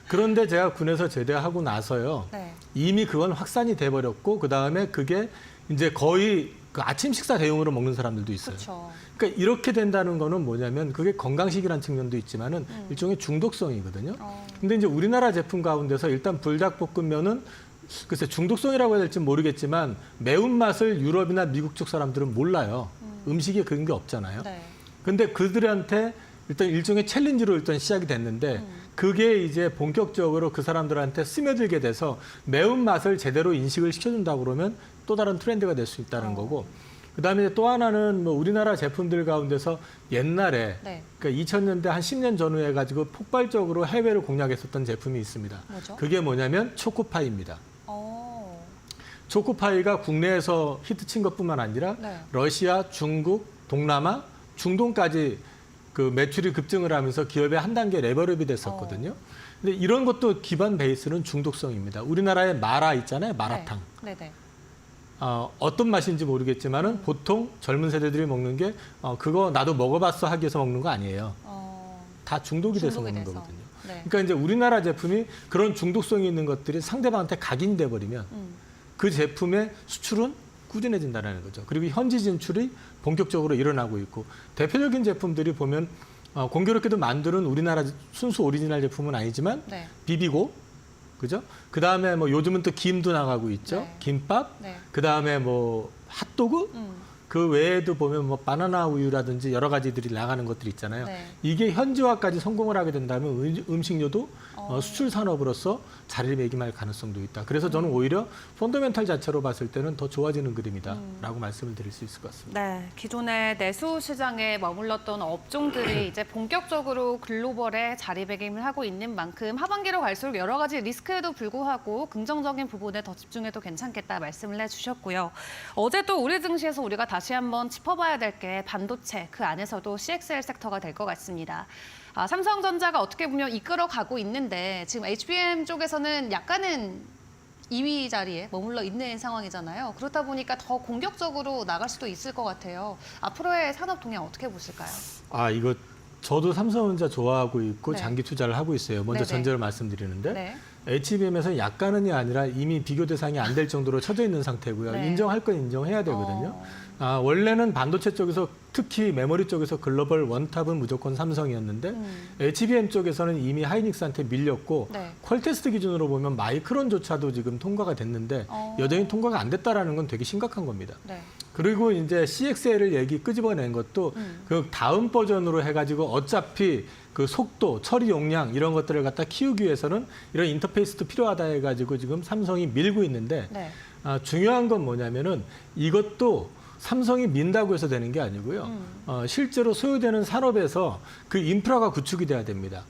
그런데 제가 군에서 제대하고 나서요. 네. 이미 그건 확산이 돼버렸고 그다음에 그게 이제 거의 그 아침 식사 대용으로 먹는 사람들도 있어요. 그렇죠. 그러니까 이렇게 된다는 거는 뭐냐면 그게 건강식이라는 측면도 있지만은 일종의 중독성이거든요. 근데 이제 우리나라 제품 가운데서 일단 불닭볶음면은 글쎄 중독성이라고 해야 될지 모르겠지만 매운맛을 유럽이나 미국 쪽 사람들은 몰라요. 음식에 그런 게 없잖아요. 네. 근데 그들한테 일단 일종의 챌린지로 일단 시작이 됐는데 그게 이제 본격적으로 그 사람들한테 스며들게 돼서 매운맛을 제대로 인식을 시켜준다고 그러면 또 다른 트렌드가 될 수 있다는 거고, 그다음에 또 하나는 뭐 우리나라 제품들 가운데서 옛날에 네. 그러니까 2000년대 한 10년 전후에 가지고 폭발적으로 해외를 공략했었던 제품이 있습니다. 뭐죠? 그게 뭐냐면 초코파이입니다. 어. 초코파이가 국내에서 히트친 것뿐만 아니라 네. 러시아, 중국, 동남아, 중동까지 그 매출이 급증을 하면서 기업의 한 단계 레벨업이 됐었거든요. 근데 이런 것도 기반 베이스는 중독성입니다. 우리나라에 마라 있잖아요. 마라탕. 네. 네. 어떤 맛인지 모르겠지만은 보통 젊은 세대들이 먹는 게 그거 나도 먹어봤어 하기 위해서 먹는 거 아니에요. 다 중독이 돼서 중독이 먹는 돼서. 거거든요. 네. 그러니까 이제 우리나라 제품이 그런 중독성이 있는 것들이 상대방한테 각인돼 버리면 그 제품의 수출은 꾸준해진다는 거죠. 그리고 현지 진출이 본격적으로 일어나고 있고 대표적인 제품들이 보면 공교롭게도 만두는 우리나라 순수 오리지널 제품은 아니지만 네. 비비고 그죠? 그 다음에 뭐 요즘은 또 김도 나가고 있죠. 네. 김밥. 네. 그 다음에 뭐 핫도그. 그 외에도 보면 뭐 바나나 우유라든지 여러 가지들이 나가는 것들이 있잖아요. 네. 이게 현지화까지 성공을 하게 된다면 음식료도 수출 산업으로서 자리를 매김할 가능성도 있다. 그래서 저는 오히려 펀더멘탈 자체로 봤을 때는 더 좋아지는 그림이다라고 말씀을 드릴 수 있을 것 같습니다. 네, 기존의 내수 시장에 머물렀던 업종들이 이제 본격적으로 글로벌에 자리매김을 하고 있는 만큼 하반기로 갈수록 여러 가지 리스크에도 불구하고 긍정적인 부분에 더 집중해도 괜찮겠다 말씀을 해주셨고요. 어제 또 우리 증시에서 우리가 다시 한번 짚어봐야 될 게 반도체, 그 안에서도 CXL 섹터가 될 것 같습니다. 삼성전자가 어떻게 보면 이끌어가고 있는데 지금 HBM 쪽에서는 약간은 2위 자리에 머물러 있는 상황이잖아요. 그렇다 보니까 더 공격적으로 나갈 수도 있을 것 같아요. 앞으로의 산업 동향 어떻게 보실까요? 이거 저도 삼성전자 좋아하고 있고 네. 장기 투자를 하고 있어요. 먼저 네네. 전제를 말씀드리는데 네. HBM에서 약간은이 아니라 이미 비교 대상이 안 될 정도로 처져 있는 상태고요. 네. 인정할 건 인정해야 되거든요. 원래는 반도체 쪽에서 특히 메모리 쪽에서 글로벌 원탑은 무조건 삼성이었는데 HBM 쪽에서는 이미 하이닉스한테 밀렸고 네. 퀄테스트 기준으로 보면 마이크론조차도 지금 통과가 됐는데 여전히 통과가 안 됐다라는 건 되게 심각한 겁니다. 네. 그리고 이제 CXL을 얘기 끄집어낸 것도 그 다음 버전으로 해가지고 어차피 그 속도, 처리 용량 이런 것들을 갖다 키우기 위해서는 이런 인터페이스도 필요하다 해가지고 지금 삼성이 밀고 있는데 네. 중요한 건 뭐냐면은 이것도 삼성이 민다고 해서 되는 게 아니고요. 실제로 소요되는 산업에서 그 인프라가 구축이 돼야 됩니다.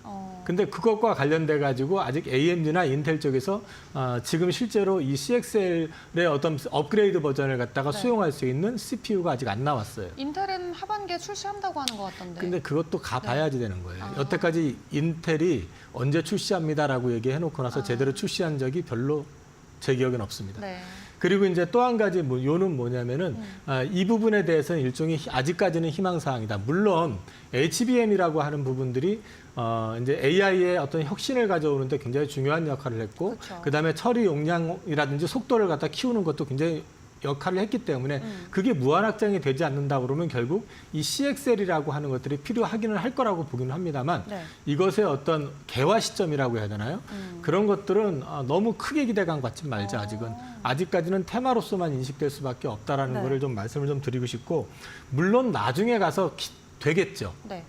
근데 그것과 관련돼 가지고 아직 AMD나 인텔 쪽에서 지금 실제로 이 CXL의 어떤 업그레이드 버전을 갖다가 네. 수용할 수 있는 CPU가 아직 안 나왔어요. 인텔은 하반기에 출시한다고 하는 것 같던데. 근데 그것도 가봐야지 되는 거예요. 아. 여태까지 인텔이 언제 출시합니다라고 얘기해놓고 나서 제대로 출시한 적이 별로 제 기억엔 없습니다. 네. 그리고 이제 또 한 가지 요는 뭐냐면은 이 부분에 대해서는 일종의 아직까지는 희망사항이다. 물론 HBM이라고 하는 부분들이 이제 AI의 어떤 혁신을 가져오는데 굉장히 중요한 역할을 했고 그쵸. 그다음에 처리 용량이라든지 속도를 갖다 키우는 것도 굉장히 역할을 했기 때문에 그게 무한확장이 되지 않는다 그러면 결국 이 CXL이라고 하는 것들이 필요하기는 할 거라고 보기는 합니다만 네. 이것의 어떤 개화 시점이라고 해야 되나요? 그런 것들은 너무 크게 기대감 갖지 말자 아직은. 아직까지는 테마로서만 인식될 수밖에 없다라는 네. 거를 좀 말씀을 좀 드리고 싶고 물론 나중에 가서 되겠죠. 네.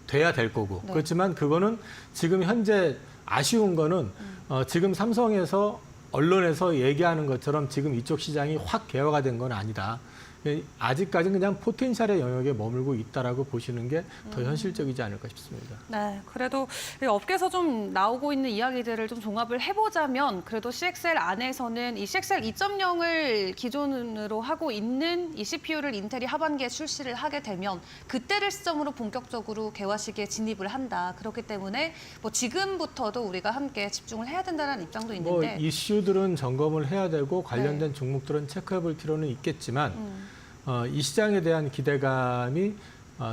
돼야 될 거고. 네. 그렇지만 그거는 지금 현재 아쉬운 거는 지금 삼성에서 언론에서 얘기하는 것처럼 지금 이쪽 시장이 확 개화가 된 건 아니다. 아직까지는 그냥 포텐셜의 영역에 머물고 있다라고 보시는 게 더 현실적이지 않을까 싶습니다. 네, 그래도 이 업계에서 좀 나오고 있는 이야기들을 좀 종합을 해보자면 그래도 CXL 안에서는 이 CXL 2.0을 기존으로 하고 있는 이 CPU를 인텔이 하반기에 출시를 하게 되면 그때를 시점으로 본격적으로 개화 시기에 진입을 한다. 그렇기 때문에 뭐 지금부터도 우리가 함께 집중을 해야 된다는 입장도 뭐 있는데 이슈들은 점검을 해야 되고 관련된 종목들은 체크해볼 필요는 있겠지만 이 시장에 대한 기대감이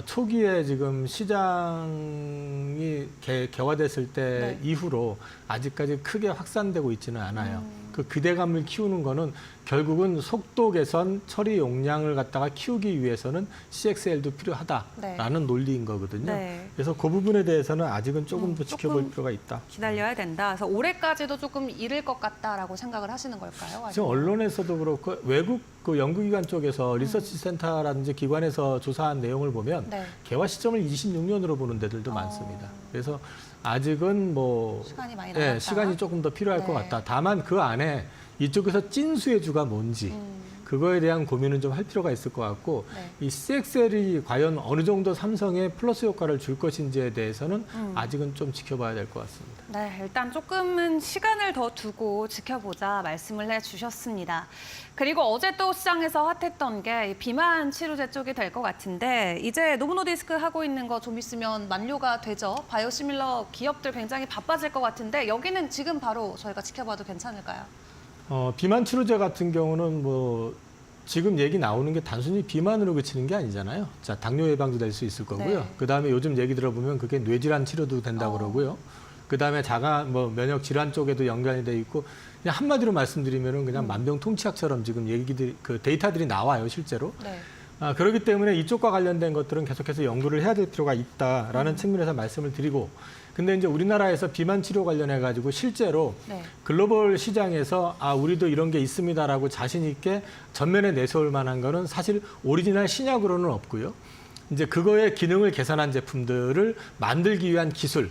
초기에 지금 시장이 개화됐을 때 네. 이후로 아직까지 크게 확산되고 있지는 않아요. 그 기대감을 키우는 거는 결국은 속도 개선, 처리 용량을 갖다가 키우기 위해서는 CXL도 필요하다라는 논리인 거거든요. 네. 그래서 그 부분에 대해서는 아직은 조금 더 지켜볼 조금 필요가 있다. 기다려야 된다. 그래서 올해까지도 조금 이를 것 같다라고 생각을 하시는 걸까요? 지금 언론에서도 그렇고 외국 그 연구기관 쪽에서 리서치 센터라든지 기관에서 조사한 내용을 보면 네. 개화 시점을 26년으로 보는 데들도 많습니다. 그래서 아직은 뭐 시간이 많이 남았다. 시간이 조금 더 필요할 것 네. 같다. 다만 그 안에 이쪽에서 찐수의 주가 뭔지 그거에 대한 고민은 좀 할 필요가 있을 것 같고 네. 이 CXL이 과연 어느 정도 삼성에 플러스 효과를 줄 것인지에 대해서는 아직은 좀 지켜봐야 될 것 같습니다. 네, 일단 조금은 시간을 더 두고 지켜보자 말씀을 해주셨습니다. 그리고 어제 또 시장에서 핫했던 게 비만 치료제 쪽이 될 것 같은데 이제 노브노디스크 하고 있는 거 좀 있으면 만료가 되죠. 바이오시밀러 기업들 굉장히 바빠질 것 같은데 여기는 지금 바로 저희가 지켜봐도 괜찮을까요? 비만 치료제 같은 경우는 뭐 지금 얘기 나오는 게 단순히 비만으로 그치는 게 아니잖아요. 자, 당뇨 예방도 될 수 있을 거고요. 네. 그다음에 요즘 얘기 들어보면 그게 뇌질환 치료도 된다고 그러고요. 그다음에 뭐 면역 질환 쪽에도 연관이 돼 있고 그냥 한마디로 말씀드리면은 그냥 만병통치약처럼 지금 얘기들이 그 데이터들이 나와요, 실제로. 네. 그렇기 때문에 이쪽과 관련된 것들은 계속해서 연구를 해야 될 필요가 있다라는 측면에서 말씀을 드리고, 근데 이제 우리나라에서 비만 치료 관련해 가지고 실제로 네. 글로벌 시장에서 우리도 이런 게 있습니다라고 자신 있게 전면에 내세울 만한 거는 사실 오리지널 신약으로는 없고요. 이제 그거의 기능을 개선한 제품들을 만들기 위한 기술,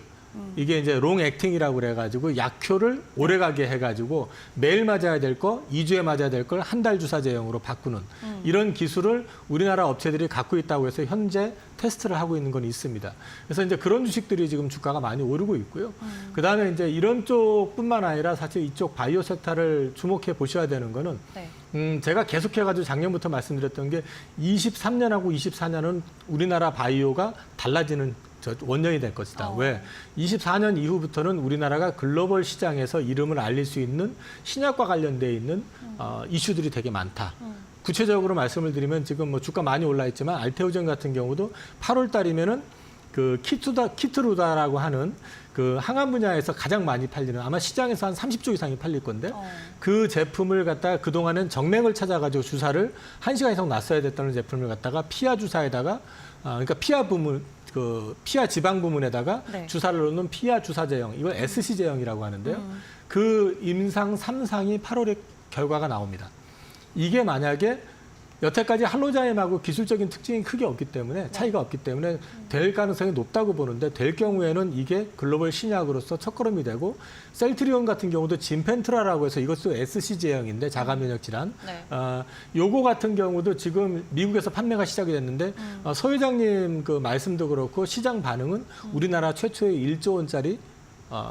이게 이제 롱 액팅이라고 그래가지고 약효를 오래가게 해가지고 매일 맞아야 될 거, 2주에 맞아야 될 걸 한 달 주사제형으로 바꾸는 이런 기술을 우리나라 업체들이 갖고 있다고 해서 현재 테스트를 하고 있는 건 있습니다. 그래서 이제 그런 주식들이 지금 주가가 많이 오르고 있고요. 그 다음에 이제 이런 쪽뿐만 아니라 사실 이쪽 바이오 섹터를 주목해 보셔야 되는 거는 네. 제가 계속해가지고 작년부터 말씀드렸던 게 23년하고 24년은 우리나라 바이오가 달라지는 원년이 될 것이다. 왜? 24년 이후부터는 우리나라가 글로벌 시장에서 이름을 알릴 수 있는 신약과 관련돼 있는 이슈들이 되게 많다. 구체적으로 말씀을 드리면 지금 뭐 주가 많이 올라 있지만 알테오젠 같은 경우도 8월 달이면은 그 키트루다라고 하는 그 항암 분야에서 가장 많이 팔리는, 아마 시장에서 한 30조 이상이 팔릴 건데 그 제품을 갖다가 그동안은 정맥을 찾아가지고 주사를 1시간 이상 놨어야 됐다는 제품을 갖다가 피하 주사에다가 그러니까 피하 지방 부문에다가 네. 주사를 놓는 피하 주사제형, 이걸 SC제형이라고 하는데요. 그 임상 3상이 8월에 결과가 나옵니다. 이게 만약에 여태까지 할로자임하고 기술적인 특징이 크게 없기 때문에 차이가 없기 때문에 될 가능성이 높다고 보는데, 될 경우에는 이게 글로벌 신약으로서 첫걸음이 되고, 셀트리온 같은 경우도 진펜트라라고 해서 이것도 SC제형인데 자가 면역 질환. 네. 요거 같은 경우도 지금 미국에서 판매가 시작이 됐는데 서 회장님 그 말씀도 그렇고 시장 반응은 우리나라 최초의 1조 원짜리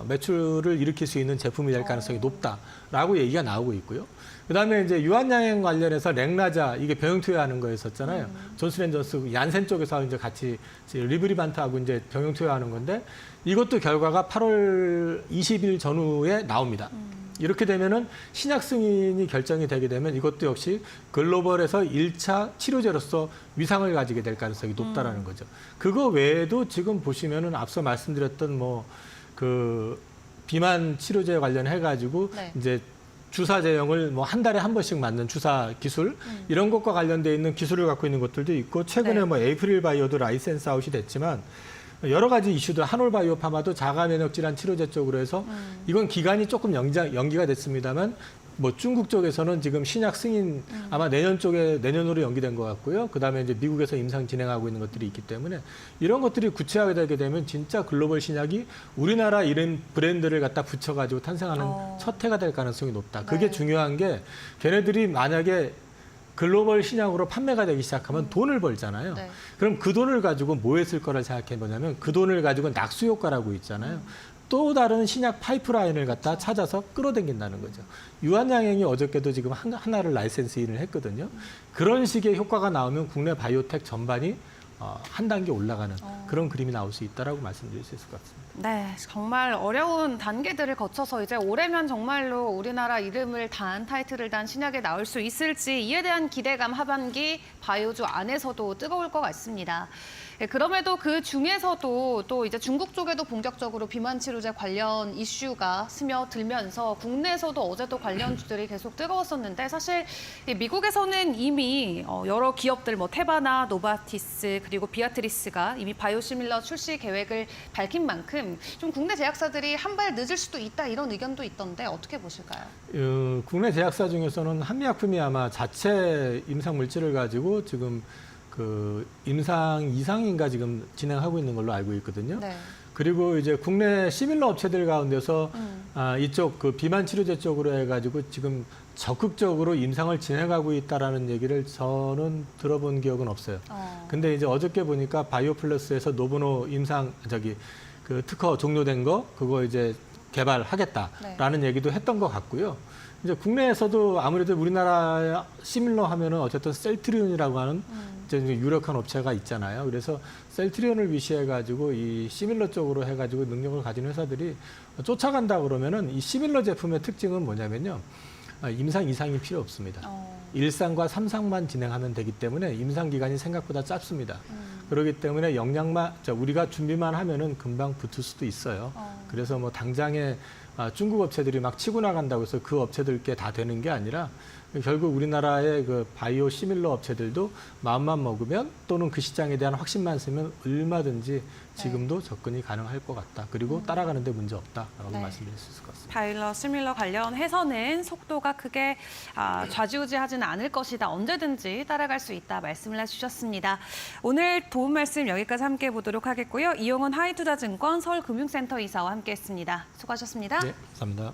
매출을 일으킬 수 있는 제품이 될 가능성이 높다라고 얘기가 나오고 있고요. 그다음에 이제 유한양행 관련해서 렉나자, 이게 병용 투여하는 거였었잖아요. 존슨앤존스, 얀센 쪽에서 이제 같이 리브리반트하고 이제 병용 투여하는 건데, 이것도 결과가 8월 20일 전후에 나옵니다. 이렇게 되면은 신약 승인이 결정이 되게 되면 이것도 역시 글로벌에서 1차 치료제로서 위상을 가지게 될 가능성이 높다라는 거죠. 그거 외에도 지금 보시면은 앞서 말씀드렸던 뭐 그 비만 치료제 관련해 가지고 네. 이제 주사 제형을 뭐 한 달에 한 번씩 맞는 주사 기술, 이런 것과 관련돼 있는 기술을 갖고 있는 것들도 있고, 최근에 네. 뭐 에이프릴 바이오도 라이센스 아웃이 됐지만 여러 가지 이슈들, 한올 바이오 파마도 자가 면역 질환 치료제 쪽으로 해서 이건 기간이 조금 연기가 됐습니다만 뭐 중국 쪽에서는 지금 신약 승인 아마 내년으로 연기된 것 같고요. 그다음에 이제 미국에서 임상 진행하고 있는 것들이 있기 때문에 이런 것들이 구체화되게 되면 진짜 글로벌 신약이 우리나라 이름 브랜드를 갖다 붙여가지고 탄생하는 첫 해가 될 가능성이 높다. 그게 네. 중요한 게, 걔네들이 만약에 글로벌 신약으로 판매가 되기 시작하면 돈을 벌잖아요. 네. 그럼 그 돈을 가지고 뭐 했을 거를 생각해 보냐면, 그 돈을 가지고 낙수 효과라고 있잖아요. 또 다른 신약 파이프라인을 갖다 찾아서 끌어당긴다는 거죠. 유한양행이 어저께도 지금 하나를 라이센스인을 했거든요. 그런 식의 효과가 나오면 국내 바이오텍 전반이 한 단계 올라가는 그런 그림이 나올 수 있다라고 말씀드릴 수 있을 것 같습니다. 네, 정말 어려운 단계들을 거쳐서 이제 올해면 정말로 우리나라 이름을 단, 타이틀을 단 신약이 나올 수 있을지, 이에 대한 기대감 하반기 바이오주 안에서도 뜨거울 것 같습니다. 예, 그럼에도 그 중에서도 또 이제 중국 쪽에도 본격적으로 비만 치료제 관련 이슈가 스며들면서 국내에서도 어제도 관련주들이 계속 뜨거웠었는데, 사실 이 미국에서는 이미 여러 기업들 뭐 테바나 노바티스 그리고 비아트리스가 이미 바이오시밀러 출시 계획을 밝힌 만큼 좀 국내 제약사들이 한 발 늦을 수도 있다, 이런 의견도 있던데 어떻게 보실까요? 국내 제약사 중에서는 한미약품이 아마 자체 임상 물질을 가지고 지금 그 임상 이상인가 지금 진행하고 있는 걸로 알고 있거든요. 네. 그리고 이제 국내 시밀러 업체들 가운데서 이쪽 그 비만 치료제 쪽으로 해가지고 지금 적극적으로 임상을 진행하고 있다라는 얘기를 저는 들어본 기억은 없어요. 근데 이제 어저께 보니까 바이오플러스에서 노브노 그 특허 종료된 거 그거 이제 개발하겠다라는 얘기도 했던 것 같고요. 이제 국내에서도 아무래도 우리나라 시밀러 하면은 어쨌든 셀트리온이라고 하는 이제 유력한 업체가 있잖아요. 그래서 셀트리온을 위시해가지고 이 시밀러 쪽으로 해가지고 능력을 가진 회사들이 쫓아간다 그러면은 이 시밀러 제품의 특징은 뭐냐면요. 임상 이상이 필요 없습니다. 1상과 3상만 진행하면 되기 때문에 임상 기간이 생각보다 짧습니다. 그렇기 때문에 우리가 준비만 하면은 금방 붙을 수도 있어요. 그래서 뭐 당장에 중국 업체들이 막 치고 나간다고 해서 그 업체들께 다 되는 게 아니라 결국 우리나라의 그 바이오 시밀러 업체들도 마음만 먹으면 또는 그 시장에 대한 확신만 쓰면 얼마든지 지금도 접근이 가능할 것 같다. 그리고 따라가는 데 문제 없다라고 네. 말씀드릴 수 있을 것 같습니다. 바이러 시밀러 관련해서는 속도가 크게 좌지우지하지는 않을 것이다. 언제든지 따라갈 수 있다 말씀을 해주셨습니다. 오늘 도움 말씀 여기까지 함께 보도록 하겠고요. 이용훈 하이투자증권 서울금융센터 이사와 함께했습니다. 수고하셨습니다. 네, 감사합니다.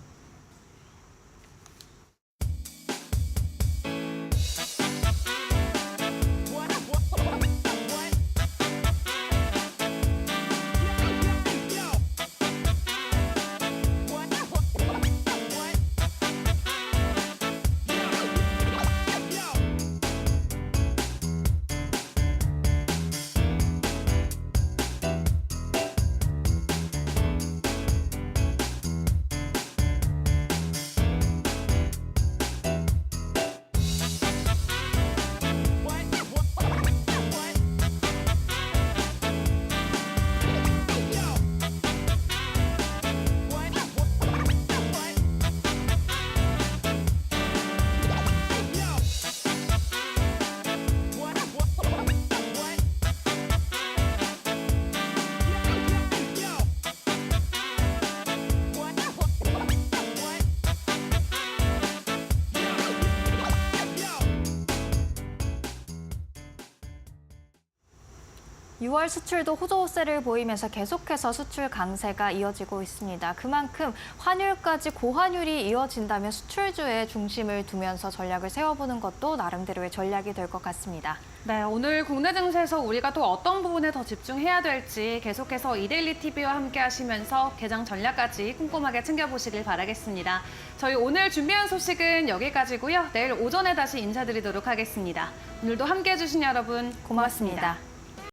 (6월) 수출도 호조세를 보이면서 계속해서 수출 강세가 이어지고 있습니다. 그만큼 환율까지 고환율이 이어진다면 수출주에 중심을 두면서 전략을 세워보는 것도 나름대로의 전략이 될 것 같습니다. 네, 오늘 국내 증시에서 우리가 또 어떤 부분에 더 집중해야 될지 계속해서 이데일리 TV와 함께 하시면서 개장 전략까지 꼼꼼하게 챙겨보시길 바라겠습니다. 저희 오늘 준비한 소식은 여기까지고요. 내일 오전에 다시 인사드리도록 하겠습니다. 오늘도 함께해 주신 여러분 고맙습니다.